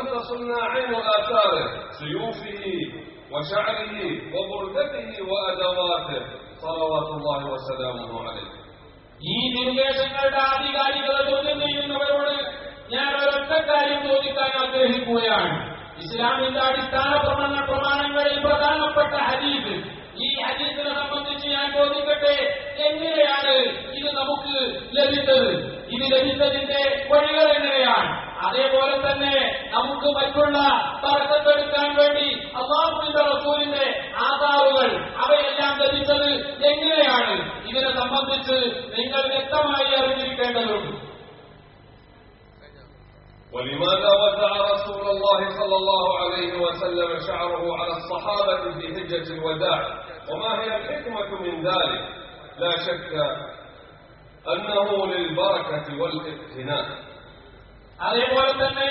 ولم تصلنا عين آثاره سيوفه وشعره وبردته وأدواته صلوات الله وسلامه عليه. ഈ നിർദ്ദേശങ്ങളുടെ ആധികാരികത ചോദ്യം ചെയ്യുന്നവരോട് ഞാൻ ഒരൊറ്റ കാര്യം ചോദിക്കാൻ ആഗ്രഹിക്കുകയാണ്. ഇസ്ലാമിന്റെ അടിസ്ഥാന പ്രമാണങ്ങളിൽ പ്രധാനപ്പെട്ട ഹദീസ്, ഈ ഹദീസിനെ സംബന്ധിച്ച് ഞാൻ ചോദിക്കട്ടെ, എങ്ങനെയാണ് ഇത് നമുക്ക് ലഭിച്ചത്? ഇത് ലഭിച്ചതിന്റെ വഴികൾ എങ്ങനെയാണ്? അതേപോലെ തന്നെ നമുക്ക് മറ്റുള്ള ബർക്കത്തെടുക്കാൻ വേണ്ടി അല്ലാഹുവിന്റെ റസൂലിന്റെ ആധാറുകൾ അവയെല്ലാം ലഭിച്ചത് എങ്ങനെയാണ്? ഇതിനെ സംബന്ധിച്ച് നിങ്ങൾ വ്യക്തമായി അറിഞ്ഞിരിക്കേണ്ടതുണ്ട്. ولماذا وزع رسول الله صلى الله عليه وسلم شعره على الصحابة في حجة الوداع؟ وما هي الحكمة من ذلك؟ لا شك أنه للبركة والاقتناء. അതേപോലെ തന്നെ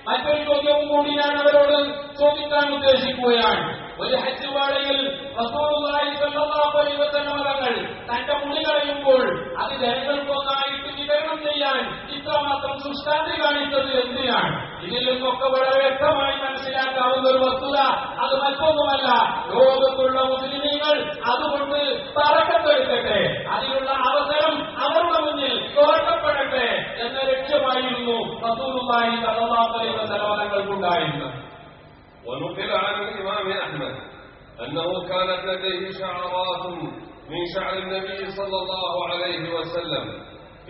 മറ്റൊരു ചോദ്യവും കൂടി ഞാൻ അവരോട് ചോദിക്കാൻ ഉദ്ദേശിക്കുകയാണ്. ഒരു ഹജ്ജ് വേളയിൽ റസൂലുള്ളാഹി സ്വല്ലല്ലാഹു അലൈഹി വസല്ലം തങ്ങൾ തന്റെ മുടി കളയുമ്പോൾ അത് ജനങ്ങൾക്കൊന്നായിട്ട് വിതരണം ചെയ്യാൻ ഇത്രമാത്രം സുഷ്ടാന്തി കാണിച്ചത് എന്തിനാണ്? ഇതിൽ നിന്നൊക്കെ വളരെ വ്യക്തമായി മനസ്സിലാക്കാവുന്ന ഒരു വസ്തുത അത് മറ്റൊന്നുമല്ല, ലോകത്തുള്ള മുസ്ലിമീങ്ങൾ അതുകൊണ്ട് ബറക്കത്തെടുക്കട്ടെ, അതിനുള്ള അവസരം അവരുടെ മുന്നിൽ തുറക്കപ്പെടട്ടെ എന്ന ലക്ഷ്യമായിരുന്നു റസൂലുള്ളാഹി സ്വല്ലല്ലാഹു അലൈഹി വസല്ലം തങ്ങൾക്കുണ്ടായിരുന്നത്. ونقل عن الإمام أحمد أنه كانت لديه شعرات من شعر النبي صلى الله عليه وسلم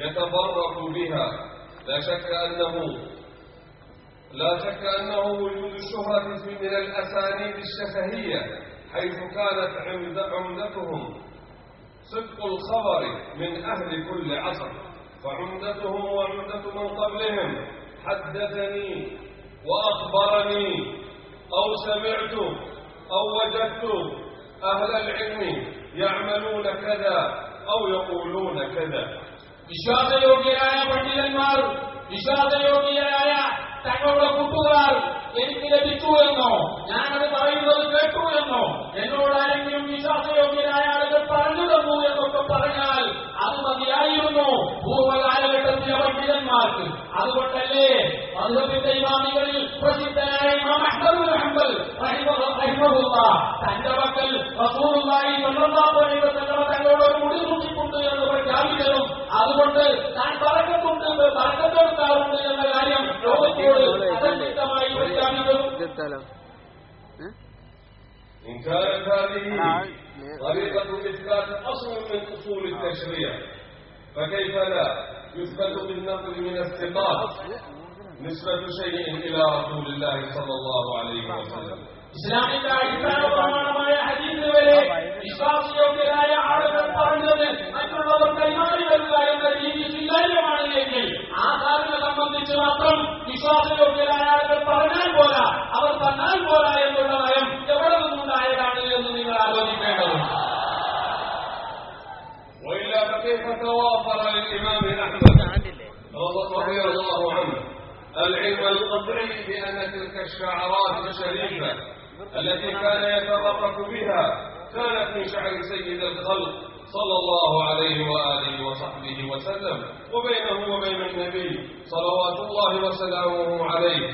يتبرك بها. لا شك أنه وجود الشهرة من الأسانيد الشفهية، حيث كانت عمدتهم صدق الخبر من أهل كل عصر، فعمدتهم وعمدة من قبلهم حدثني وأخبرني أو سمعت أو وجدت أهل العلم يعملون كذا أو يقولون كذا. വിശ്വാസയോഗ്യരായ പണ്ഡിതന്മാർ, വിശ്വാസയോഗ്യരായ തങ്ങളുടെ കൂട്ടുകാർ എനിക്ക് ലഭിച്ചു എന്നോ ഞാനത് പറയുന്നത് കേട്ടു എന്നോ എന്നോട് ആരെങ്കിലും വിശ്വാസയോഗ്യരായ ആളുകൾ പറഞ്ഞു തന്നു എന്നൊക്കെ പറഞ്ഞാൽ അത് മതിയായിരുന്നു പൂർവ്വകാലഘട്ടത്തിലെ പണ്ഡിതന്മാർക്ക്. അതുകൊണ്ടല്ലേ മദ്ഹബിന്റെ ഇമാമികളിൽ പ്രസിദ്ധനായ ഇമാം അഹ്മദ് ബിൻ ഹംബൽ റഹിമഹുല്ലാഹ് തന്റെ മക്കൾ റസൂലുള്ളാഹി സ്വല്ലല്ലാഹു അലൈഹി വസല്ലം തങ്ങളോട് ഒരു മുടി സൂക്ഷിക്കുന്നുണ്ട് എന്ന് പ്രഖ്യാപിച്ചതും അതുകൊണ്ട് താൻ ബറക്കത്തെടുക്കാറുണ്ട് എന്ന കാര്യം ലോകത്തോട് അസന്നിഗ്ധമായി പ്രഖ്യാപിച്ചതും. إن كانت هذه طريقة إثبات أصل من أصول التشريع، فكيف لا يثبت بالنقل من الثقات نسبة شيء إلى رسول الله صلى الله عليه وسلم؟ ഇസ്ലാമിന്റെ അടിസ്ഥാന പ്രമാണമായ ഹദീസ് വരെ വിശ്വാസയോഗ്യരായ ആളുകൾ പറഞ്ഞത് മറ്റുള്ളവർ കൈമാറി വരിക എന്ന രീതി സ്വീകാര്യമാണ് എങ്കിൽ ആ കാര്യം സംബന്ധിച്ച് മാത്രം വിശ്വാസയോഗ്യരായ ആളുകൾ പറഞ്ഞാൽ പോരാ, അവർ തന്നാൽ പോരാ എന്നുള്ള നയം എവിടെ നിന്നുണ്ടായതാണ് എന്ന് നിങ്ങൾ ആലോചിക്കേണ്ടതുണ്ട്. وإلا فكيف توافر للإمام أحمد رضي الله عنه العلم القطعي بأن تلك الشعرات الشريفة التي كان يتبرك بها كانت من شعر سيد الخلق صلى الله عليه وآله وصحبه وسلم، وبينه وبين النبي صلوات الله وسلامه عليه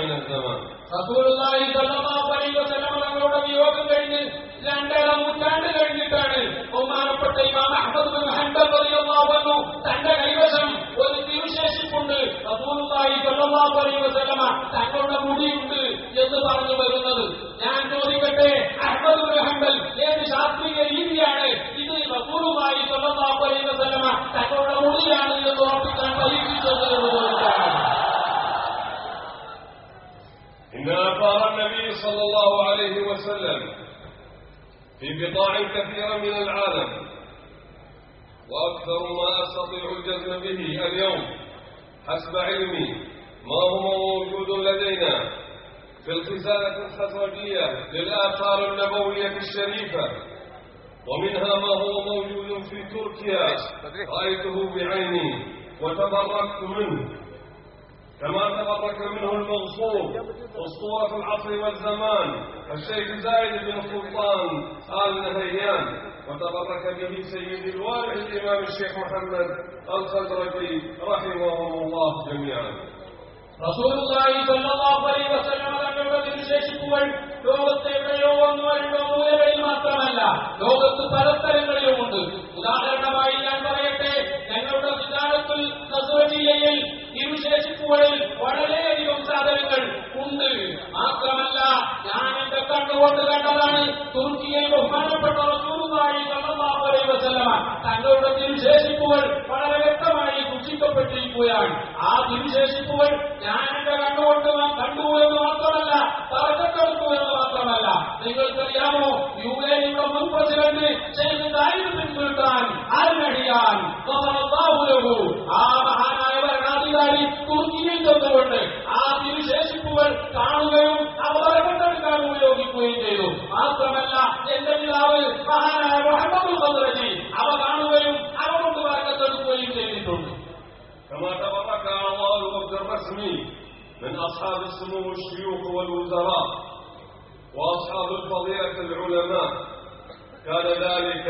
من الزمان. റസൂലുള്ളാഹി സ്വല്ലല്ലാഹു അലൈഹി വസല്ലം തങ്ങളുടെ വിയോഗം കഴിഞ്ഞ് 2 നൂറ്റാണ്ട് കഴിഞ്ഞിട്ടാണ് ബഹുമാനപ്പെട്ട ഇമാം അഹ്മദ് ബിൻ ഹംബൽ റളിയല്ലാഹു അൻഹു തന്റെ കൈവശം ഒരു തിരുശേഷിപ്പുണ്ട്, റസൂലുള്ളാഹി സ്വല്ലല്ലാഹു അലൈഹി വസല്ലം തങ്ങളുടെ മുടിയുണ്ട് എന്ന് പറഞ്ഞു വരുന്നത്. ഞാൻ ചോദിക്കട്ടെ, അഹ്മദ് ബിൻ ഹംബൽ ഏത് ശാസ്ത്രീയ രീതിയാണ് ഇത് റസൂലുള്ളാഹി സ്വല്ലല്ലാഹു അലൈഹി വസല്ലം തങ്ങളുടെ മുടിയാണ് എന്ന് ഉറപ്പിക്കാൻ പരീക്ഷിച്ചത് എന്ന് ചോദിച്ചാണ്. إن آثار النبي صلى الله عليه وسلم في بقاع كثيرة من العالم، وأكثر ما أستطيع الجزم به اليوم حسب علمي ما هو موجود لدينا في الخزانة الخزرجية للآثار النبوية الشريفة، ومنها ما هو موجود في تركيا رأيته بعيني وتبركت منه، كما تبرك منه المغصوب أسطورة العصر والزمان الشيخ زايد بن سلطان آل نهيان، وتبرك به سيد الوالي الإمام الشيخ محمد الخزرجي رحمهم الله جميعا. റസൂലുള്ളാഹി സ്വല്ലല്ലാഹു അലൈഹി വസല്ലം തങ്ങളുടെ വിശേഷിപ്പുകൾ ലോകത്തെ എവിടെയോ ഒന്നോ രണ്ടോ മൂലകളിൽ മാത്രമല്ല, ലോകത്ത് പല സ്ഥലങ്ങളിലുമുണ്ട്. ഉദാഹരണമായി ഞാൻ പറയട്ടെ, ഞങ്ങളുടെ വിധാനത്തിൽ ഖസ്റജിയയിൽ ഈ വിശേഷിപ്പുകളിൽ വളരെയധികം സാധനങ്ങൾ ഉണ്ട്. മാത്രമല്ല, ഞാൻ എന്റെ കണ്ണുകൊണ്ട് കണ്ടതാണ്. തുർക്കിയിൽ ബഹുമാനപ്പെട്ട റസൂലുള്ളാഹി സ്വല്ലല്ലാഹു അലൈഹി വസല്ലം തങ്ങളുടെ വിശേഷിപ്പുകൾ വളരെ വ്യക്തമായി സൂക്ഷിക്കപ്പെട്ടിരിക്കുകയാണ്. ആ വിശേഷിപ്പുകൾ ഞാൻ എന്റെ കണ്ണുകൊണ്ട് കണ്ടു എന്ന് മാത്രമല്ല, തറക്കത്തെടുത്തു എന്ന് മാത്രമല്ല, നിങ്ങൾക്കറിയാമോ, യുഎഇയുടെ മുൻ president Sheikh Zayed bin Sultan Al Nahyan ആ മഹാനായ ഭരണാധികാരി തുർക്കിയിൽ ചെന്നുകൊണ്ട് ആ വിശേഷിപ്പുകൾ കാണുകയും അവരെ കണ്ടെടുക്കാൻ ഉപയോഗിക്കുകയും ചെയ്തു. മാത്രമല്ല, എന്റെ പിതാവ് മഹാനായ മുഹമ്മദ് ഖദ്റജി അവ കാണുകയും അവ കൊണ്ട് തറക്കത്തെടുക്കുകയും ചെയ്തിട്ടുണ്ട്. كما تبرك أعضاء الوفد الرسمي من أصحاب السمو الشيوخ والوزراء وأصحاب الفضيلة العلماء. كان ذلك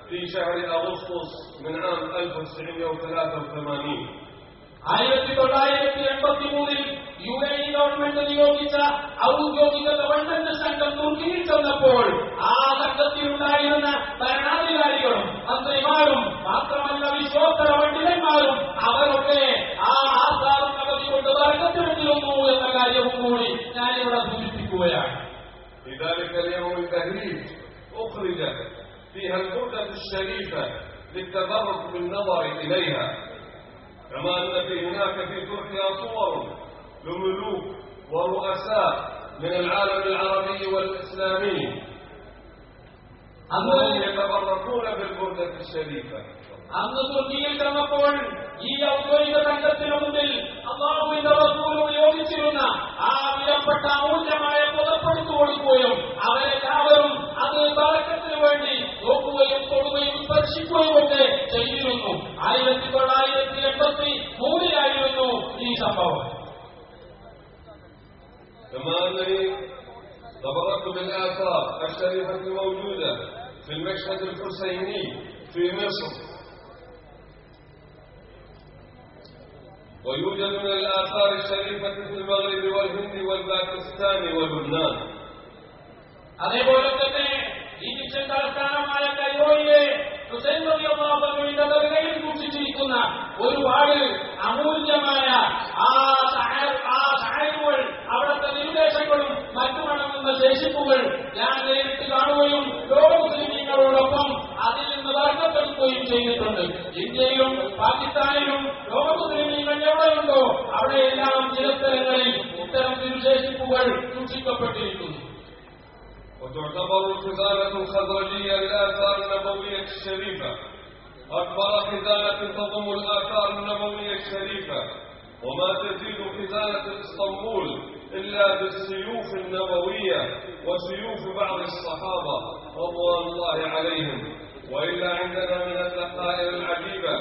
في شهر أغسطس من عام 1983. 1983 യുഎഇ ഗവൺമെന്റ് നിയോഗിച്ച ഔദ്യോഗിക ഗവൺമെന്റ് സംഘം തുർക്കിയിൽ ചെന്നപ്പോൾ ആ സംഘത്തിലുണ്ടായിരുന്ന ഭരണാധികാരികളും മന്ത്രിമാരും മാത്രമല്ല വിശ്വോത്തര പണ്ഡിതന്മാരും അവരൊക്കെ ആ ആസാദ് പദ്ധതി കൊണ്ട് വർഗത്തിരുന്നു എന്ന കാര്യവും കൂടി ഞാനിവിടെ സൂചിപ്പിക്കുകയാണ്. لذلك اليوم البهيج أخرجت فيها البردة الشريفة للتبرك بالنظر إليها، كما أن هناك في تركيا صور لملوك ورؤساء من العالم العربي والإسلامي وهم يتبركون بالبردة الشريفة. അന്ന് തുർക്കിയിൽ ചെന്നപ്പോൾ ഈ ഔദ്യോഗിക സംഘത്തിനു മുന്നിൽ അല്ലാഹുവിന്റെ റസൂൽ ഉപയോഗിച്ചിരുന്ന ആ വിലപ്പെട്ട അമൂല്യമായ പുതപ്പെടുത്തു കൊടുക്കുകയും അവരെല്ലാവരും അത് ബറക്കത്തിന് വേണ്ടി നോക്കുകയും തൊടുകയും സ്പർശിക്കുകയും ഒക്കെ ചെയ്തിരുന്നു. 1983 ഈ സംഭവം. كما أنني تبركت بالآثار الشريفة الموجودة في المشهد الحسيني في مصر، ويوجد من الآثار الشريفة في المغرب والهند والباكستان ولبنان. അതേപോലെ തന്നെ ഈജിപ്ഷ്യൻ തലസ്ഥാനമായ കൈറോയിലെ ഹുസൈൻ റളിയല്ലാഹു അൻഹുവിന്റെ ദർഗയിൽ സൂക്ഷിച്ചിരിക്കുന്ന ഒരുപാട് അമൂല്യമായ ആ ഷായറുകൾ, അവിടുത്തെ നിർദ്ദേശങ്ങളും മറ്റുമടങ്ങുന്ന ശേഷിപ്പുകൾ ഞാൻ നേരിട്ട് കാണുകയും ലോക മുസ്ലിമീങ്ങളോടൊപ്പം അതിൽ നിന്ന് വർഗ്ഗപ്പെടുത്തുകയും ചെയ്തിട്ടുണ്ട്. ഇന്ത്യയിലും പാകിസ്ഥാനിലും ലോക മുസ്ലിമീങ്ങൾ എവിടെയുണ്ടോ അവിടെയെല്ലാം ചില സ്ഥലങ്ങളിൽ ഇത്തരം വിശേഷിപ്പുകൾ സൂക്ഷിക്കപ്പെട്ടിരിക്കുന്നു. وتعتبر الخزانة الخزرجية للآثار النبوية الشريفة أكبر خزانة تضم الآثار النبوية الشريفة، وما تزيد خزانة اسطنبول إلا بالسيوف النبوية وسيوف بعض الصحابة رضوان الله عليهم. وإلا عندنا من الذخائر العجيبة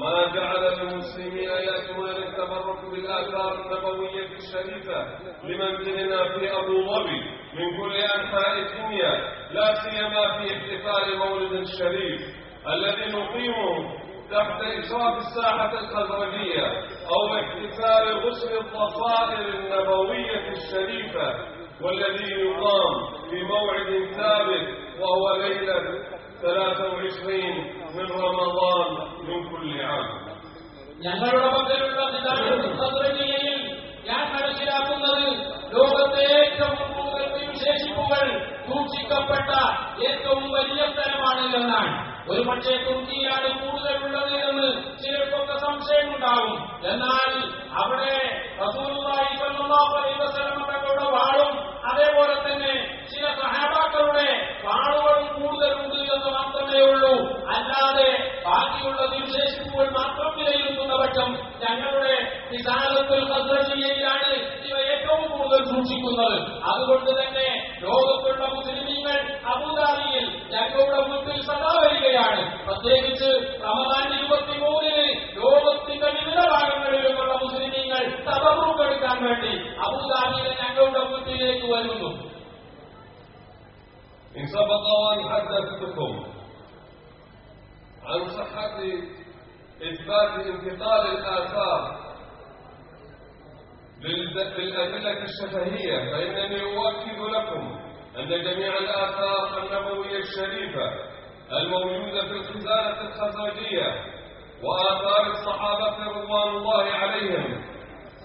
ما جعل المسلمين يأتون للتبرك بالآثار النبوية الشريفة لمنزلنا في أبو ظبي من كل أنحاء الدنيا، لا سيما في احتفال مولد الشريف الذي نقيمه تحت إشراف الساحة الخزرجية، أو احتفال غسل الضفائر النبوية الشريفة والذي يقام في موعد ثابت وهو ليلة 23 من رمضان من كل عام. ഞങ്ങളുടെ പക്കലുള്ള ഖസ്റജിയയിൽ ഞാൻ മനസ്സിലാക്കുന്നത് ലോകത്തെ ഏറ്റവും കൂടുതൽ വിശേഷിപ്പുകൾ സൂക്ഷിക്കപ്പെട്ട ഏറ്റവും വലിയ സ്ഥലമാണ് എന്നാണ്. ഒരു പക്ഷേ തുർക്കിയാണ് കൂടുതലുള്ളത് എന്ന് ചിലർക്കൊക്കെ സംശയമുണ്ടാകും. എന്നാൽ അവിടെ റസൂലുള്ളാഹി സ്വല്ലല്ലാഹു അലൈഹി വസല്ലം തങ്ങളുടെ വാളും അതേപോലെ തന്നെ ചില സഹാബാക്കളുടെ വാളുകളും കൂടുതലുണ്ട് എന്ന് മാത്രമേ ഉള്ളൂ. അല്ലാതെ ബാക്കിയുള്ള വിശേഷിപ്പുകൾ മാത്രം വിലയിരുത്തുന്ന പക്ഷം ഞങ്ങളുടെ ഖിസാനത്തുൽ ഖസ്റജിയയിലാണ് ഇവ ഏറ്റവും കൂടുതൽ സൂക്ഷിക്കുന്നത്. അതുകൊണ്ട് തന്നെ ലോകത്തുള്ള മുസ്ലിമീങ്ങൾ അബൂദാബിയിൽ ഞങ്ങളുടെ മുൻപിൽ സദാ വരികയാണ്. പ്രത്യേകിച്ച് റമദാൻ 23 ലോകത്തിന്റെ വിവിധ ഭാഗങ്ങളിലുള്ള മുസ്ലിമീങ്ങൾ തബറൂക്കെടുക്കാൻ വേണ്ടി അബൂദാബിയിലെ ഞങ്ങളുടെ മുൻപിലേക്ക് വരുന്നു. إن سبق وأن حدثتكم عن صحة إثبات انتقال الآثار للأدلة الشفهية، فإنني أؤكد لكم أن جميع الآثار النبوية الشريفة الموجودة في الخزانة الخزرجية وآثار الصحابة رضوان الله عليهم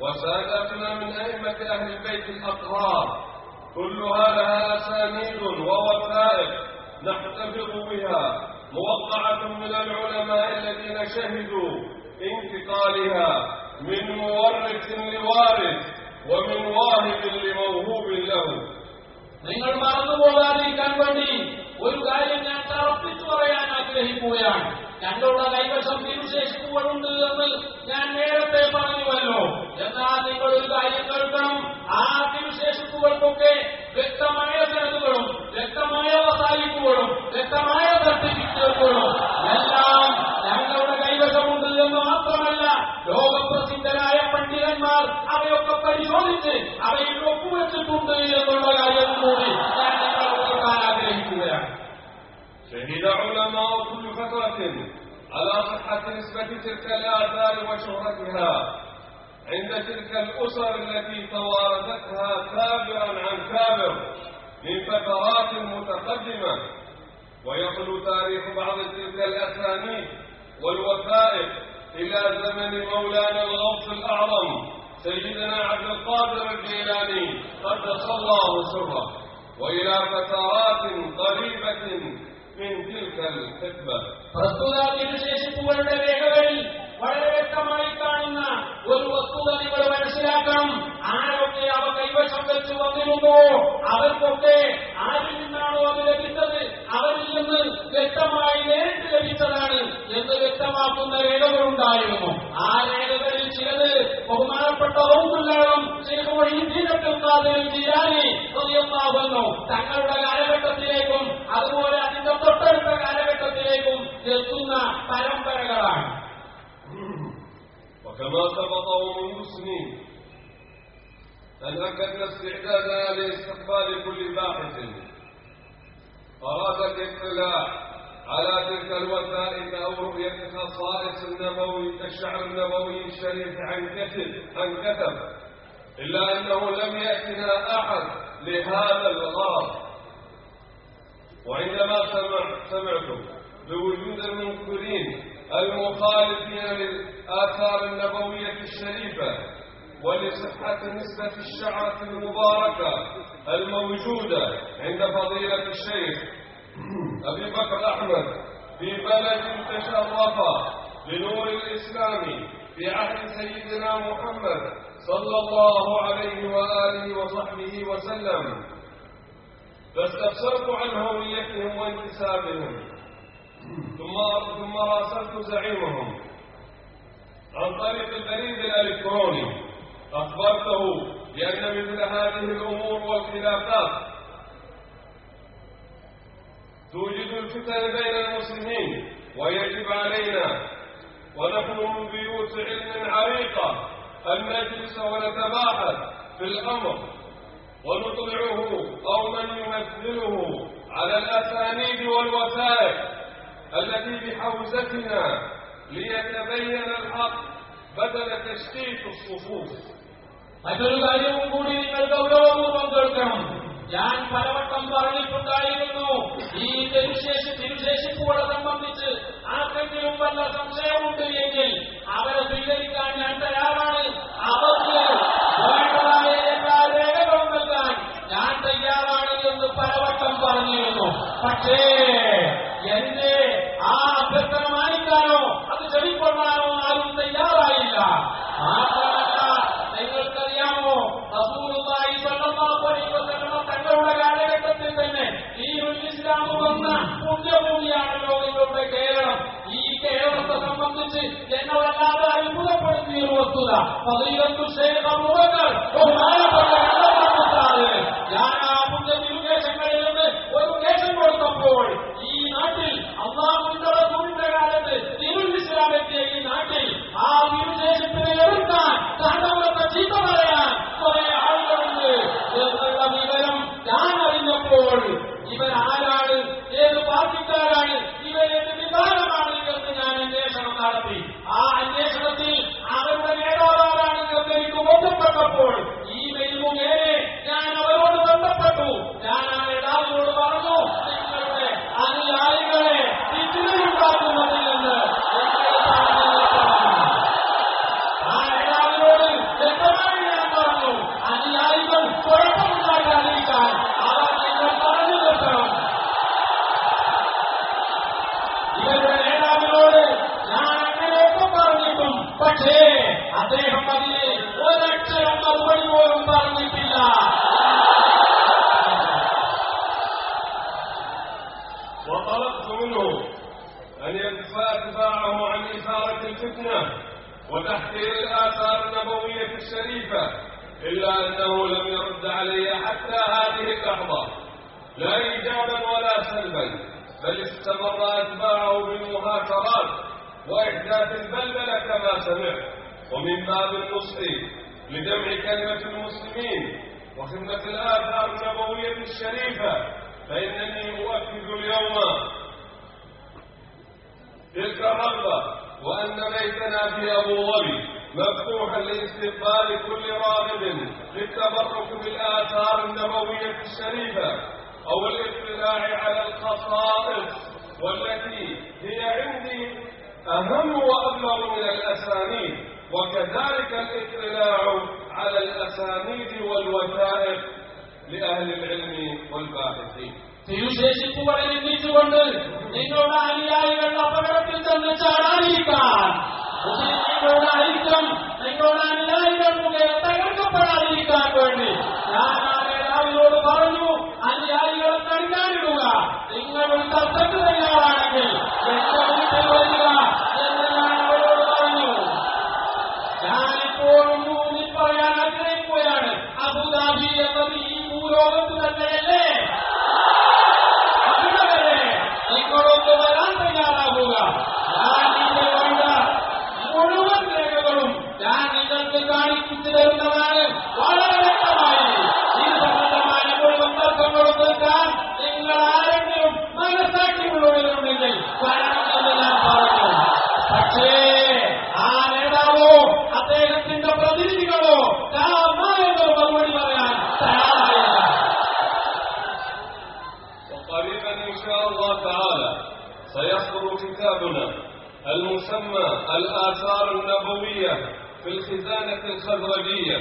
وسادتنا من أئمة أهل البيت الأطهار كلها لها أسانيد ووثائق نحتفظ بها موقعة من العلماء الذين شهدوا انتقالها من مورث لوارث ومن واهب لموهوب له. നിങ്ങൾ മറന്നുപോകാതിരിക്കാൻ വേണ്ടി ഒരു കാര്യം ഞാൻ തറപ്പിച്ചു പറയാൻ ആഗ്രഹിക്കുകയാണ്. ഞങ്ങളുടെ കൈവശം തിരുശേഷിപ്പുകളുണ്ട് എന്ന് ഞാൻ നേരത്തെ പറഞ്ഞുവല്ലോ. എന്നാൽ നിങ്ങൾ ഒരു കാര്യം കേൾക്കണം. ആ തിരുശേഷിപ്പുകൾക്കൊക്കെ വ്യക്തമായ സനദുകളും വ്യക്തമായ വസായിപ്പുകളും വ്യക്തമായ സർട്ടിഫിക്കറ്റുകളും എല്ലാം ഞങ്ങളുടെ കൈവശമുണ്ട് എന്ന് മാത്രമല്ല, ലോകപ്രസിദ്ധരായ പണ്ഡിതന്മാർ അവയൊക്കെ പരിശോധിച്ച് അവയിൽ ഒപ്പുവെച്ചിട്ടുണ്ട് എന്നുള്ള കാര്യം കൂടി ഞാൻ നിങ്ങളോട് കേൾക്കാൻ ആഗ്രഹിക്കുകയാണ്. شهد علماء كل فترة على صحة نسبة تلك الآثار وشهرتها عند تلك الأسر التي توارثتها كابرا عن كابر من فترات متقدمة، ويخلو تاريخ بعض تلك الأسانيد والوثائق إلى زمن مولانا الغوث الأعظم سيدنا عبد القادر الجيلاني قدس الله سره، وإلى فترات قريبة من تلك الحقبة. പ്രസ്തുത തിരുശേഷിപ്പുകളുടെ രേഖകളിൽ വളരെ വ്യക്തമായി കാണുന്ന ഒരു വസ്തുത നിങ്ങൾ മനസ്സിലാക്കണം. ആരൊക്കെ അവ കൈവശം വെച്ച് വന്നിരുന്നോ അവർക്കൊക്കെ ആരിൽ നിന്നാണോ അത് ലഭിച്ചത് അവരിൽ നിന്ന് വ്യക്തമായി നേരിട്ട് ലഭിച്ചതാണ് എന്ന് വ്യക്തമാക്കുന്ന രേഖകളുണ്ടായിരുന്നു. ആ രേഖകളിൽ ചിലത് ബഹുമാനപ്പെട്ട റൗഹുല്ലാഹും ശൈഖ് മുഈനുദ്ദീൻ അബ്ദുൽ ഖാദിർ ജീലാനി റളിയല്ലാഹു അൻഹു തങ്ങളുടെ കാലഘട്ടത്തിലേക്കും അതുപോലെ അതിന്റെ തൊട്ടടുത്ത കാലഘട്ടത്തിലേക്കും എത്തുന്ന പരമ്പരകളാണ്. وكما سبق ومنذ سنين أن أكدنا استعدادنا لاستقبال كل باحث أراد الاطلاع على تلك الوثائق أو رؤية خصائص النبوي الشعر النبوي الشريف عن كتب، إلا أنه لم يأتنا أحد لهذا الغرض. وعندما سمعتم بوجود المنكرين المخالفين للآثار النبوية الشريفة ولصحة نسبة الشعرة المباركة الموجودة عند فضيلة الشيخ أبي بكر أحمد في بلد تشرف بنور الإسلام في عهد سيدنا محمد صلى الله عليه وآله وصحبه وسلم، فاستفسرت عن هويتهم وانتسابهم، ثم راسلت زعيمهم عن طريق البريد الإلكتروني، أخبرته بأن مثل هذه الأمور والخلافات توجد الفتن بين المسلمين، ويجب علينا ونحن من بيوت علم عريقة أن نجلس ونتباحث في الأمر ونطلعه أو من يمثله على الأسانيد والوثائق التي بحوزتنا ليتبين الحق بدل تشتيت الصفوف. മറ്റൊരു കാര്യവും കൂടി നിങ്ങൾ ഗൗരവപൂർവ്വം കേൾക്കണം. ഞാൻ പലവട്ടം പറഞ്ഞിട്ടുണ്ടായിരുന്നു, ഈ തിരുശേഷിപ്പുകളെ സംബന്ധിച്ച് ആർക്കെങ്കിലും വല്ല സംശയമുണ്ട് എങ്കിൽ അവരെ സ്വീകരിക്കാൻ ഞാൻ തയ്യാറാണ്. അവർക്ക് വേണ്ടതായ എല്ലാ രേഖകളും നൽകാൻ ഞാൻ തയ്യാറാണ് എന്ന് പലവട്ടം പറഞ്ഞിരുന്നു. പക്ഷേ എന്റെ ആ അഭ്യർത്ഥന മാനിക്കാനോ അത് ചെവിക്കൊള്ളാനോ ആരും തയ്യാറായില്ല. മാത്രമല്ല, നിങ്ങൾക്കറിയാമോ, റസൂലുള്ളാഹി സ്വല്ലല്ലാഹു അലൈഹി വസല്ലം തങ്ങളുടെ കാലഘട്ടത്തിൽ തന്നെ ദീനുൽ ഇസ്ലാം വന്ന പുണ്യഭൂമിയാണല്ലോ നിങ്ങളുടെ കേരളം. ഈ കേരളത്തെ സംബന്ധിച്ച് എന്നെ വല്ലാതെ അത്ഭുതപ്പെടുത്തിയ ഒരു വസ്തുത, ഫളീലത്തുൽ ശൈഖ് അബൂബക്കർ ബഹുമാനപ്പെട്ട ഞാൻ ആ പുണ്യവിദേശങ്ങളിൽ നിന്ന് ഒരു ദേശം കൊടുത്തപ്പോൾ ഈ നാട്ടിൽ അല്ലാഹുവിന്റെ റസൂലിന്റെ കാലത്ത് ദീനുൽ ഇസ്ലാം എത്തിയ ഈ നാട്ടിൽ ആ വിശേഷത്തിനെ എതിർക്കാൻ കണ്ടവരത്തെ ചീത്ത പറയാൻ കുറെ ആളുകളുണ്ട് എന്നുള്ള വിവരം ഞാൻ അറിഞ്ഞപ്പോൾ ഇവരാരാണ്, ഏത് പാർട്ടിക്കാരാണ്, ഇവരേത് വിഭാഗമാണ് എന്ന് ഞാൻ അന്വേഷണം നടത്തി. ആ അന്വേഷണത്തിൽ അവരുടെ നേതാവാണ് എന്ന് എനിക്ക് ബോധ്യപ്പെട്ടപ്പോൾ الشريفة، إلا أنه لم يرد علي حتى هذه اللحظة لا إيجابا ولا سلبا، بل استمر أتباعه بالمهاترات وإحداث البلبلة كما سمعت. ومن باب النصح لجمع كلمة المسلمين وخدمة الآثار النبوية الشريفة، فإنني أؤكد اليوم تلك الرغبة، وأن بيتنا في أبو ظبي مفتوحا لاستقبال كل راغب للتبرك بالآثار النبوية الشريفة أو الاطلاع على الخصائص، والتي هي عندي أهم وأبلغ من الأسانيد، وكذلك الاطلاع على الأسانيد والوثائق لأهل العلم والباحثين. തിരുശേഷിപ്പുകളെ നിന്ദിച്ചുകൊണ്ട് നിങ്ങളുടെ അനുയായികളുടെ അപകടത്തിൽ ചെന്ന് ചാടാതിരിക്കാൻ, നിങ്ങളുടെ ഐക്യം നിങ്ങളുടെ അനുയായികൾ മുഖേന തകർക്കപ്പെടാതിരിക്കാൻ വേണ്ടി ഞാൻ ആ നേതാവിനോട് പറഞ്ഞു, അനുയായികളെ കടിഞ്ഞാനിടുക, നിങ്ങളുടെ ചർച്ചയ്ക്ക് തയ്യാറാണെങ്കിൽ എന്റെ വീട്ടിൽ വരിക എന്ന് ഞാൻ അവരോട് പറഞ്ഞു. ഞാനിപ്പോഴും ഊന്നി പറയാൻ ആഗ്രഹിക്കുകയാണ്, അബുദാബി എന്നത് ഈ ഭൂലോകത്ത് തന്നെയല്ലേ? നിങ്ങളൊന്ന് വരാൻ തയ്യാറാകുക. ഞാൻ നിങ്ങൾ വേണ്ട മുഴുവൻ രേഖകളും ഞാൻ നിങ്ങൾക്ക് കാണിപ്പിച്ചു തരുന്നതാണ്. വളരെ വ്യക്തമായി ഈ സംബന്ധമായ മുഴുവൻ തർക്കങ്ങളും തീർക്കാൻ നിങ്ങൾ ആരെങ്കിലും മനസ്സാക്ഷിയുള്ളവരുണ്ടെങ്കിൽ വരണമെന്ന് ഞാൻ പറഞ്ഞു. പക്ഷേ ആ നേതാവോ അദ്ദേഹത്തിന്റെ പ്രതിനിധികളോ എന്നൊരു മറുപടി പറയാൻ തയ്യാറായില്ല. وقريبا إن شاء الله تعالى سيصدر كتابنا المسمى الآثار النبوية في الخزانة الخزرجية،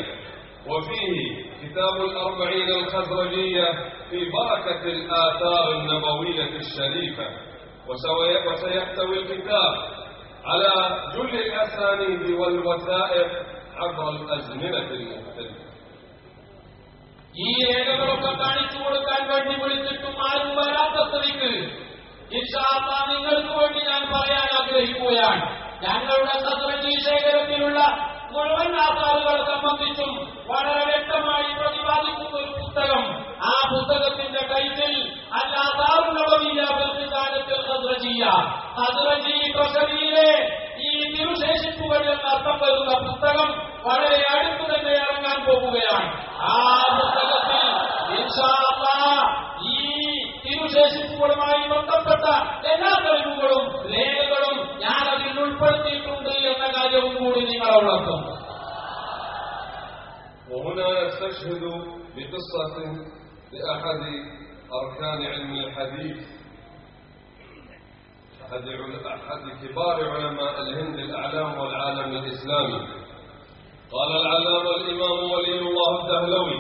وفيه كتاب الأربعين الخزرجية في بركة الآثار النبوية الشريفة، وسيحتوي الكتاب على جل الأسانيد والوثائق عبر الأزمنة المختلفة. ഈ രേഖകളൊക്കെ കാണിച്ചു കൊടുക്കാൻ വേണ്ടി വിളിച്ചിട്ടും ആരും വരാത്ത സ്ഥിതിക്ക് ഇൻഷാ അല്ലാഹ് നിങ്ങൾക്ക് വേണ്ടി ഞാൻ പറയാൻ ആഗ്രഹിക്കുകയാണ്. ഞങ്ങളുടെ ഖസ്റജി ശേഖരത്തിലുള്ള മുഴുവൻ ആധാറുകളെ സംബന്ധിച്ചും വളരെ വ്യക്തമായി പ്രതിപാദിക്കുന്ന ഒരു പുസ്തകം. ആ പുസ്തകത്തിന്റെ ടൈറ്റിൽ അൽ-ആഥാറുൻ നബവിയ്യ ഫിൽ ഖിസാനത്തിൽ ഖസ്റജിയ്യ, ഖസ്റജി ട്രഷറിയിലെ ഈ തിരുശേഷിപ്പുകൾ എന്നർത്ഥം വരുന്ന പുസ്തകം വളരെ അടുത്ത് തന്നെ ഇറങ്ങാൻ പോകുകയാണ്. ആ പുസ്തകത്തിൽ ഇൻഷാ അല്ലാഹ് ഈ തിരുശേഷിപ്പുകളുമായി ബന്ധപ്പെട്ട എല്ലാ തെളിവുകളും രേഖകളും ഞാൻ അതിൽ ഉൾപ്പെടുത്തിയിട്ടുണ്ട് എന്ന കാര്യവും കൂടി നിങ്ങൾ ഉണർത്തും. وهنا نستشهد بقصة لأحد أركان علم الحديث، أحد كبار علماء الهند الأعلام والعالم الإسلامي. قال العلامة الإمام ولي الله الدهلوي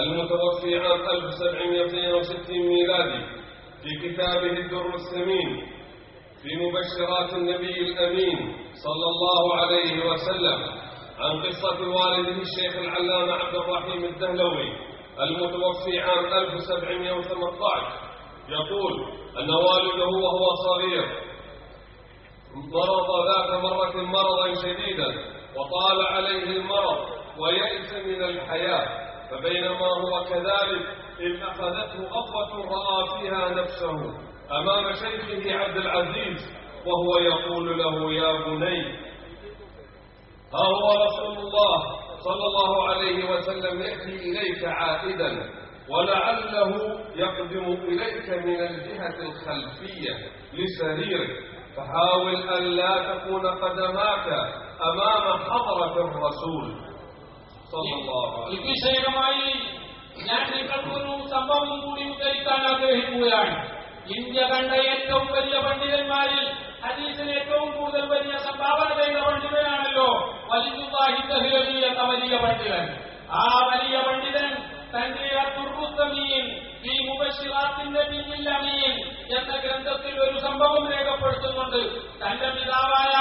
المتوفي عام 1762 ميلادي في كتابه الدر الثمين في مبشرات النبي الأمين صلى الله عليه وسلم عن قصة والده الشيخ العلامة عبد الرحيم الدهلوي المتوفي عام 1718، يقول أن والده وهو صغير مرض ذات مرة مرضا شديدا وطال عليه المرض ويئس من الحياة، فبينما هو كذلك إذ أخذته غفوة رأى فيها نفسه أمام شيخه عبد العزيز وهو يقول له: يا بني، ها هو رسول الله صلى الله عليه وسلم يأتي إليك عائدا، ولعله يقدم إليك من الجهة الخلفية لسريرك، فحاول أن لا تكون قدماك أمام حضرة الرسول صلى الله عليه وسلم. വിഷയമായി ഞാൻ നിങ്ങൾക്കൊരു സംഭവം കൂടി ഉദ്ധരിക്കാൻ ആഗ്രഹിക്കുകയാണ്. ഇന്ത്യ കണ്ട ഏറ്റവും വലിയ പണ്ഡിതന്മാരിൽ ഹദീസിന് ഏറ്റവും കൂടുതൽ വലിയ സംഭാവന ചെയ്ത പണ്ഡിതനാണല്ലോ വലിയുല്ലാഹി ദഹ്ലവി എന്ന വലിയ പണ്ഡിതൻ. ആ വലിയ പണ്ഡിതൻ തന്റെ അത്തുർറുത്തമീൻ ഈ മുബശ്ശിറാത്തിന്റെ ബിൽ അമീൻ എന്ന ഗ്രന്ഥത്തിൽ ഒരു സംഭവം രേഖപ്പെടുത്തുന്നുണ്ട്. തന്റെ പിതാവായ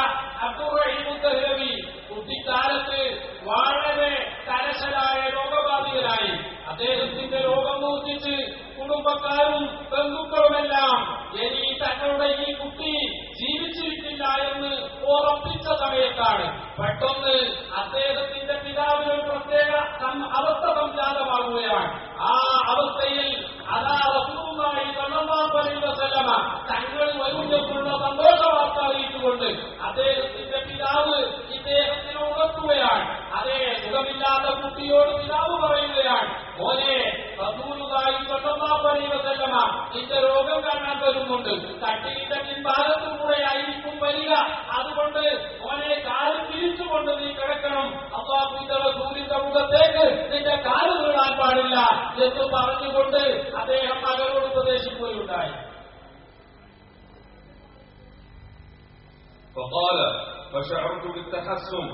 അബ്ദുറഹീം ദഹ്ലവി കുട്ടിക്കാലത്ത് വളരെ കരശലായ രോഗബാധിതനായി. അദ്ദേഹത്തിന്റെ രോഗം മൂർച്ഛിച്ച് കുടുംബക്കാരും ബന്ധുക്കളുമെല്ലാം ഇനി തങ്ങളുടെ ഈ കുട്ടി ജീവിച്ചിരിക്കില്ല എന്ന് ഉറപ്പിച്ച സമയത്താണ് പെട്ടെന്ന് അദ്ദേഹത്തിന്റെ പിതാവിന് ഒരു പ്രത്യേക അവസ്ഥ സംജാതമാകുകയാണ്. ആ അവസ്ഥയിൽ അതാ റസൂലുള്ളാഹി സ്വല്ലല്ലാഹു അലൈഹി വസല്ലമ തങ്ങൾ വരുമെന്നുള്ള സന്തോഷ വാർത്ത അറിയിച്ചുകൊണ്ട് അദ്ദേഹത്തിന്റെ പിതാവ് ഇദ്ദേഹത്തിന് ഉണർത്തുകയാണ്. അതേ സുഖമില്ലാത്ത കുട്ടിയോട് പിതാവ് പറയുകയാണ്, മോനെ റസൂലുള്ളാഹി സ്വല്ലല്ലാഹു അലൈഹി വസല്ലമ നിന്റെ രോഗം കാണാൻ വരുന്നുണ്ട്, കട്ടിലിന്റെ പിൻഭാഗത്തു കൂടെ ആയിരിക്കും വരിക, അതുകൊണ്ട് മോനെ കാല് തിരിച്ചുകൊണ്ട് നീ കിടക്കണം, അല്ലാഹുവിന്റെ റസൂലിന്റെ മുഖത്തേക്ക് നിന്റെ കാല് വീഴാൻ പാടില്ല എന്ന് പറഞ്ഞുകൊണ്ട് അദ്ദേഹം മകനോട് ഉപദേശിക്കുകയുണ്ടായി. فقال فشعرت بالتحسن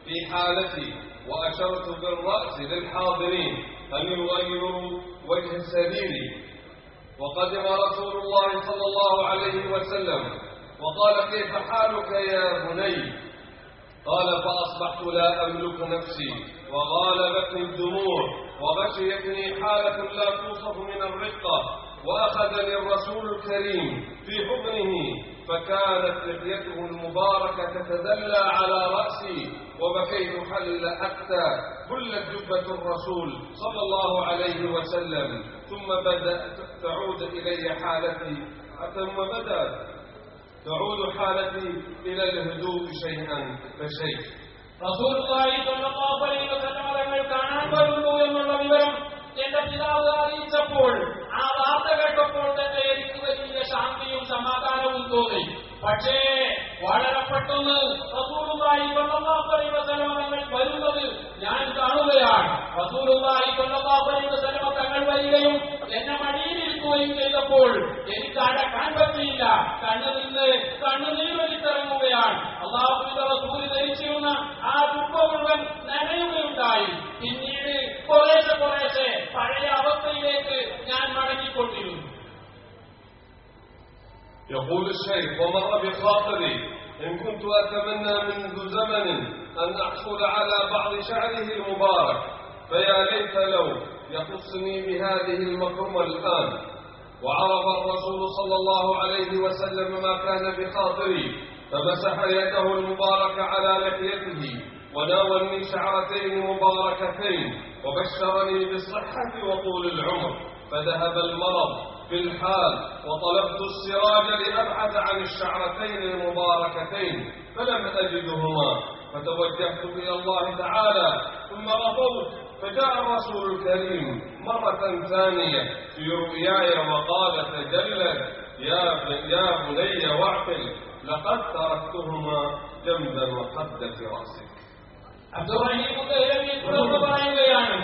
في حالتي وأشرت بالرأس للحاضرين أن يغيروا وجه سريري. وقدم رسول الله صلى الله عليه وسلم وقال كيف حالك يا بني؟ قال فأصبحت لا أملك نفسي وغالبتني الدموع وغشيتني حالة لا توصف من الرقة وأخذني الرسول الكريم في حضنه فكانت لحيته المباركة تتدلى على رأسي وبكيت حتى بلت جبة الرسول صلى الله عليه وسلم ثم بدأت تعود حالتي إلى الهدوء شيئا فشيء. റസൂലുള്ളാഹി സ്വല്ലല്ലാഹു അലൈഹി വസല്ലം തങ്ങൾ കാണാൻ വരുന്നു എന്നുള്ള വിവരം എന്റെ പിതാവ് അറിയിച്ചപ്പോൾ ആ വാർത്ത കേട്ടപ്പോൾ തന്നെ എനിക്ക് വലിയ ശാന്തിയും സമാധാനവും തോന്നി. പക്ഷേ വളരെ പെട്ടെന്ന് റസൂലുള്ളാഹി സ്വല്ലല്ലാഹു അലൈഹി വസല്ലം തങ്ങൾ വരുന്നത് ഞാൻ കാണുകയാണ്. റസൂലുള്ളാഹി സ്വല്ലല്ലാഹു അലൈഹി വസല്ലം തങ്ങൾ വരികയും എന്നെ മടിയിലിരിക്കുകയും ചെയ്തപ്പോൾ എനിക്ക് അടക്കാൻ പറ്റിയില്ല. കണ്ണുനീരൊലിത്തിറങ്ങുകയാണ്. അല്ലാഹുവിന്റെ റസൂൽ ധരിച്ചിരുന്ന ആ ദുഃഖ മുഴുവൻ നനയുകയുണ്ടായി. പിന്നീട് കുറേശ്ശെ പഴയ അവസ്ഥയിലേക്ക് ഞാൻ മടങ്ങിക്കൊണ്ടിരുന്നു. يقول الشيخ ومر بخاطري إن كنت أتمنى منذ زمن أن أحصل على بعض شعره المبارك فيا ليت لو يخصني بهذه المكرمة الآن. وعرف الرسول صلى الله عليه وسلم ما كان بخاطري فمسح يده المباركة على لحيته وناولني شعرتين مباركتين وبشرني بالصحة وطول العمر فذهب المرض في الحال وطلبت السراج لأبحث عن الشعرتين المباركتين فلم أجدهما فتوجهت إلى الله تعالى ثم غضبت فجاء الرسول الكريم مرة ثانية في رؤياي وقال تجلد يا بني واعقل لقد تركتهما جنبا وقدت رأسك. അബ്ദുറഹീം ദഹ്ലവി തുടർന്ന് പറയുകയാണ്,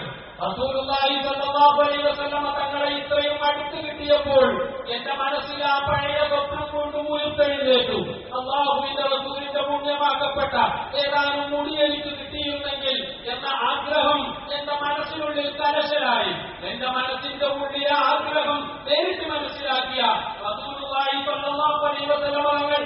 റസൂലുള്ളാഹി സ്വല്ലല്ലാഹു അലൈഹി വസല്ലം തങ്ങളെ ഇത്രയും അടുത്ത് കിട്ടിയപ്പോൾ എന്റെ മനസ്സിൽ ആ പഴയ സ്വപ്നം കൊണ്ട് ഉയർത്തെഴുന്നേറ്റു. അല്ലാഹുവിന്റെ റസൂലിന്റെ പുണ്യമാക്കപ്പെട്ട ഏതാനും മുടി എനിക്ക് കിട്ടിയിരുന്നെങ്കിൽ എന്ന ആഗ്രഹം എന്റെ മനസ്സിനുള്ളിൽ കലശലായി. എന്റെ മനസ്സിന്റെ ഉള്ളിലെ ആഗ്രഹം നേരിട്ട് മനസ്സിലാക്കിയ റസൂലുള്ളാഹി സ്വല്ലല്ലാഹു അലൈഹി വസല്ലം തങ്ങൾ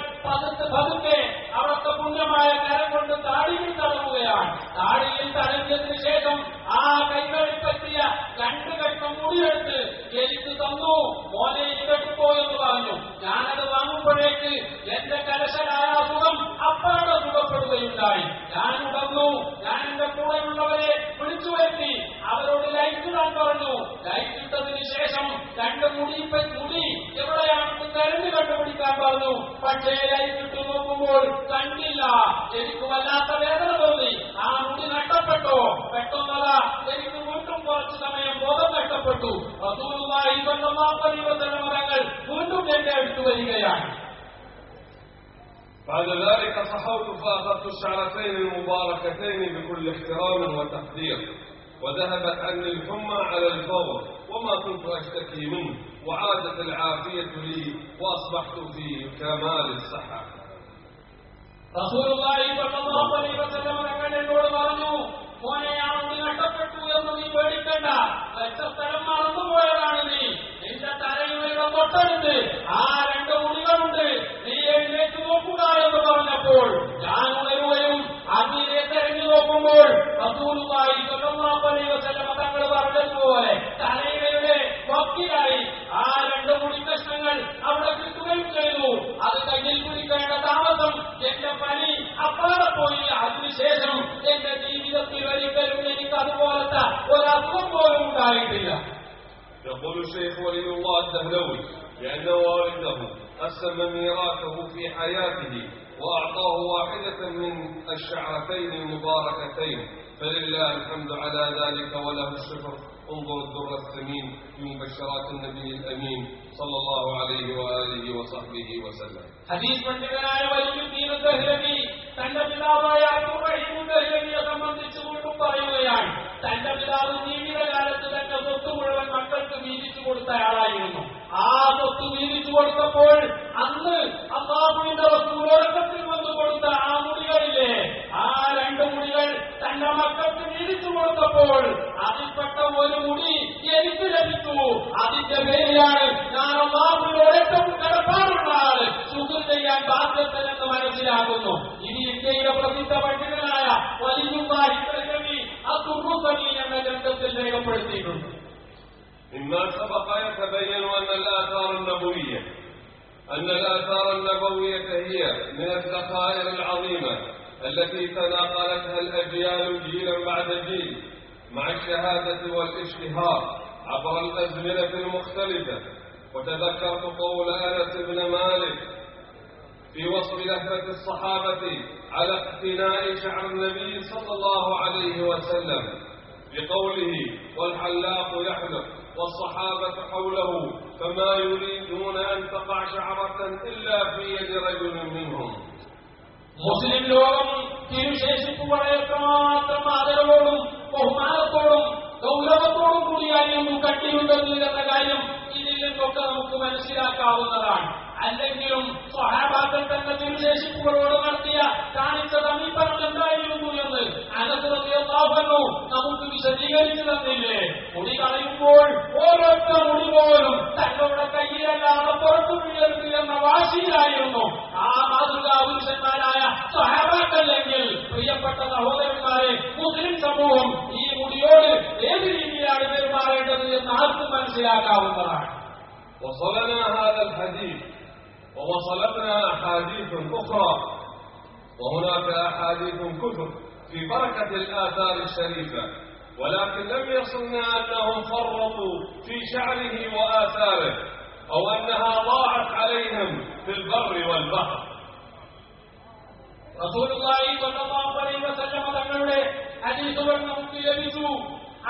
പതുക്കെ അവിടുത്തെ പുണ്യമായ കരം കൊണ്ട് താടിയിൽ തടവുകയാണ്. താടിയിൽ തടഞ്ഞതിന് ശേഷം ആ കൈകളിൽ പറ്റിയ 2 കെട്ടും മുടിയെടുത്ത് എനിക്ക് തന്നു. മോനെ ഇതെടുത്തോ എന്ന് പറഞ്ഞു. ഞാനത് വാങ്ങുമ്പോഴേക്ക് എന്റെ കലശലായ അസുഖം അപ്പാടെ സുഖപ്പെടുകയുണ്ടായി. ഞാൻ ഉണർന്നു. ഞാൻ എന്റെ കൂടെയുള്ളവരെ വിളിച്ചു വരുത്തി അവരോട് ലൈറ്റ് ഇടാൻ പറഞ്ഞു. ലൈറ്റ് ഇട്ടതിന് ശേഷം 2 മുടി എവിടെയാണെന്ന് തെരഞ്ഞു കണ്ടുപിടിക്കാൻ പറഞ്ഞു. പക്ഷേ ലൈറ്റ് ഇട്ട് നോക്കുമ്പോൾ കണ്ടില്ല. എനിക്ക് വല്ലാത്ത വേദന തോന്നി. ആ മുടി നഷ്ടപ്പെട്ടോ? പെട്ടെന്നതാ എനിക്ക് വീണ്ടും കുറച്ചു സമയം ബോധം നഷ്ടപ്പെട്ടു. റസൂലുള്ളാഹി സ്വല്ലല്ലാഹു അലൈഹി വസല്ലം തങ്ങൾ വീണ്ടും എന്റെ അടുത്ത് വരികയാണ്. بعد ذلك صحوت فأخذت الشعرتين المباركتين بكل احترام وتقدير وذهبت عني الحمى على الفور وما كنت أشتكي منه وعادت العافية لي وأصبحت في كمال الصحة. റസൂലുള്ളാഹി സ്വല്ലല്ലാഹു അലൈഹി വസല്ലം തങ്ങൾ എന്നോട് പറഞ്ഞു, മോനെ ആ മുടി നഷ്ടപ്പെട്ടു എന്ന് നീ പേടിക്കണ്ട. വെച്ച സ്ഥലം മറന്നുപോയതാണ് നീ. നിന്റെ തലയുടെ തൊട്ടടുത്ത് ആ 2 മുടികളുണ്ട്. നീ എഴുന്നേറ്റ് നോക്കുക എന്ന് പറഞ്ഞപ്പോൾ ഞാൻ ഉണരുകയും അതിനെ തെരഞ്ഞു നോക്കുമ്പോൾ റസൂലുള്ളാഹി സ്വല്ലല്ലാഹു അലൈഹി വസല്ലം തങ്ങൾ പറഞ്ഞതുപോലെ തലയുടെ വക്കിലായി ആ 2 മുടിക്കഷ്ണങ്ങൾ അവിടെ കിട്ടുകയും ചെയ്തു. അത് കയ്യിൽ പിടിക്കേണ്ട താമസം എന്റെ പനി അപ്പാടെ പോയി. അതിനുശേഷം എന്റെ ജീവിതത്തിൽ ഒരിക്കൽ ഉണ്ടായിട്ടില്ല. يقول الشيخ ولي الله الدهلوي لأن والده قسم ميراثه في حياته وأعطاه واحدة من الشعرتين المباركتين، فلله الحمد على ذلك وله الشكر. انظر الدر الثمين في مبشرات النبي الأمين صلى الله عليه وآله وصحبه وسلم. حديث പണ്ഡിതനായ വലിയുദ്ദീൻ ദഹ്ലവി തന്റെ പിതാവായ അബ്ദുർ റഹീം ദഹ്ലവിയെ സംബന്ധിച്ചുകൊണ്ടും പറയുകയാണ്, തന്റെ പിതാവ് ജീവിതകാലത്ത് തന്റെ സ്വത്ത് മുഴുവൻ മക്കൾക്ക് വീതിച്ചു കൊടുത്തയാളായിരുന്നു. ആ സ്വത്ത് വീതിച്ചു കൊടുത്തപ്പോൾ അന്ന് അല്ലാഹുവിന്റെ റസൂൽ ഒരക്കത്തിൽ വന്നു കൊടുത്ത ആ മുടികളിലെ ആ 2 മുടികൾ തന്റെ മക്കൾക്ക് വീതിച്ചു കൊടുത്തപ്പോൾ അതിൽപ്പെട്ട ഒരു മുടി എനിക്ക് ലഭിച്ചു. അതിന്റെ പേരിലാണ് ഞാൻ അല്ലാഹുവിനോട് ഏറ്റവും കടപ്പാടുള്ള ആള്, ശുക്ർ ചെയ്യാൻ ബാധ്യസ്ഥനെന്ന് മനസ്സിലാക്കുന്നു. ഇനി ഇന്ത്യയിലെ പ്രസിദ്ധ പണ്ഡിതനായ വലിയുല്ലാഹി ദഹ്ലവി അദ്ദുർറുസനി എന്ന ഗ്രന്ഥത്തിൽ രേഖപ്പെടുത്തിയിട്ടുണ്ട്. مما سبق يتبين أن الآثار النبوية هي من الذخائر العظيمة التي تناقلتها الأجيال جيلا بعد جيل مع الشهادة والاشتهار عبر الأزمنة المختلفة. وتذكرت قول أنس بن مالك في وصف لهفة الصحابة على اقتناء شعر النبي صلى الله عليه وسلم بقوله والحلاق يحلق والصحابة حوله فما يريدون أن تقع شعرة إلا في يد رجل منهم. മുസ്ലിം ലോകം തിരുശേഷിപ്പുകളെ എത്രമാത്രം ആദരവോടും ബഹുമാനത്തോടും ഗൗരവത്തോടും കൂടിയായിരുന്നു കണ്ടിരുന്നത് എന്ന കാര്യം ഇതിൽ നിന്നൊക്കെ നമുക്ക് മനസ്സിലാക്കാവുന്നതാണ്. അല്ലെങ്കിലും സ്വഹാബാക്കൾ തന്നെ തിരുശേഷിപ്പുകളോട് കാണിച്ച സമീപനം എന്തായിരുന്നു എന്ന് അനസ് റളിയല്ലാഹു അൻഹു നമുക്ക് വിശദീകരിച്ചു തന്നില്ലേ? മുടി കളയുമ്പോൾ ഓരോരുത്തർ മുടി പോലും തങ്ങളുടെ കയ്യിലല്ലാതെ പുറത്തു വീഴരുത് എന്ന വാശിയിലായിരുന്നു ആ മാതൃകാ പുരുഷന്മാരായ സ്വഹാബാക്കളെങ്കിൽ പ്രിയപ്പെട്ട സഹോദരന്മാരെ, മുസ്ലിം സമൂഹം ഈ മുടിയോട് ഏത് രീതിയിലാണ് പെരുമാറേണ്ടത് എന്ന് ആർക്കും മനസ്സിലാക്കാവുന്നതാണ്. وصلنا هذا الحديث ووصلتنا أحاديث أخرى، وهناك أحاديث كثر في بركة الآثار الشريفة، ولكن لم يصلنا أنهم فرطوا في شعره وآثاره أو أنها ضاعت عليهم في البر والبحر. റസൂലുള്ളാഹി സ്വല്ലല്ലാഹു അലൈഹി വസല്ലം തങ്ങളുടെ ഹദീസുകൾ നമുക്ക് ലഭിച്ചു.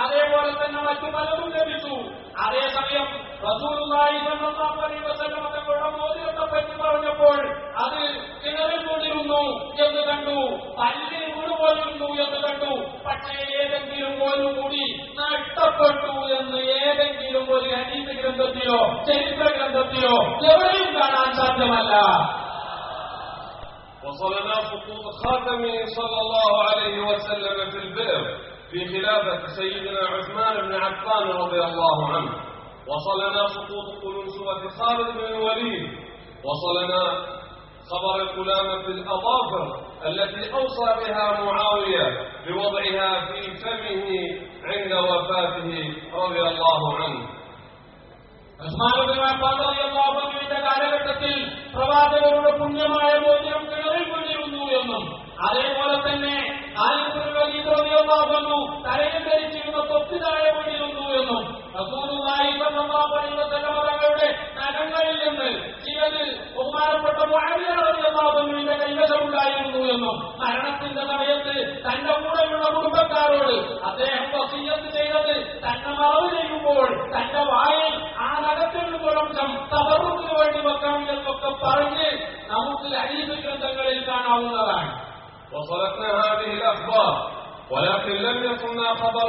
അതേപോലെ തന്നെ മറ്റു പലതും ലഭിച്ചു. അതേസമയം റസൂലുള്ളാഹി സ്വല്ലല്ലാഹു അലൈഹി വസല്ലം തങ്ങളുടെ മോതിരത്തെ പറ്റി പറഞ്ഞപ്പോൾ അത് കിണറിൽ വീണിരുന്നു എന്ന് കണ്ടു, പല്ലിൽ വീണുപോയിരുന്നു എന്ന് കണ്ടു. പക്ഷേ ഏതെങ്കിലും ഒരു മുടി നഷ്ടപ്പെട്ടു എന്ന് ഏതെങ്കിലും ഒരു ഹദീസ് ഗ്രന്ഥത്തിലോ ചരിത്ര ഗ്രന്ഥത്തിലോ എവിടെയും കാണാൻ സാധ്യമല്ല. وصلنا سقوط خاتمه صلى الله عليه وسلم في البئر في خلافة سيدنا عثمان بن عفان رضي الله عنه. وصلنا سقوط قلنسوة خالد بن الوليد. وصلنا خبر القلامة الأظافر التي أوصى بها معاوية بوضعها في فمه عند وفاته رضي الله عنه. ഉസ്മാൻ ഇബ്നു അഫ്ഫാൻ റളിയല്ലാഹു അൻഹുവിന്റെ കാലഘട്ടത്തിൽ പ്രവാചകരുടെ പുണ്യമായ മോതിരം കിണറിൽ വീണിരുന്നു എന്നും അതേപോലെ തന്നെ ഖാലിദ് ഇബ്നു വലീദ് റളിയല്ലാഹു അൻഹു തലയിൽ ധരിച്ചിരുന്ന തൊപ്പി താഴെ വീണിരുന്നു എന്നും റസൂലുള്ളാഹി സ്വല്ലല്ലാഹു അലൈഹി വസല്ലം തങ്ങളുടെ നഖങ്ങളിൽ നിന്ന് ചിലത് ബഹുമാനപ്പെട്ട മുഅവിയ റളിയല്ലാഹു അൻഹുവിന്റെ കൈവശമുണ്ടായിരുന്നു എന്നും മരണത്തിന്റെ സമയത്ത് തന്റെ കൂടെയുള്ള കുടുംബക്കാരോട് അദ്ദേഹം വസിയ്യത്ത് ചെയ്തത് തന്നെ മറവ് ചെയ്യുമ്പോൾ തന്റെ വായിൽ ആ നഖത്തിൽ നിന്നൊരംശം തബറുക്കിന് വേണ്ടി വെക്കണം എന്നൊക്കെ പറഞ്ഞ് നമുക്ക് ഹദീസ് ഗ്രന്ഥങ്ങളിൽ കാണാവുന്നതാണ്. وصلتنا هذه الأخبار ولكن لم يصلنا خبر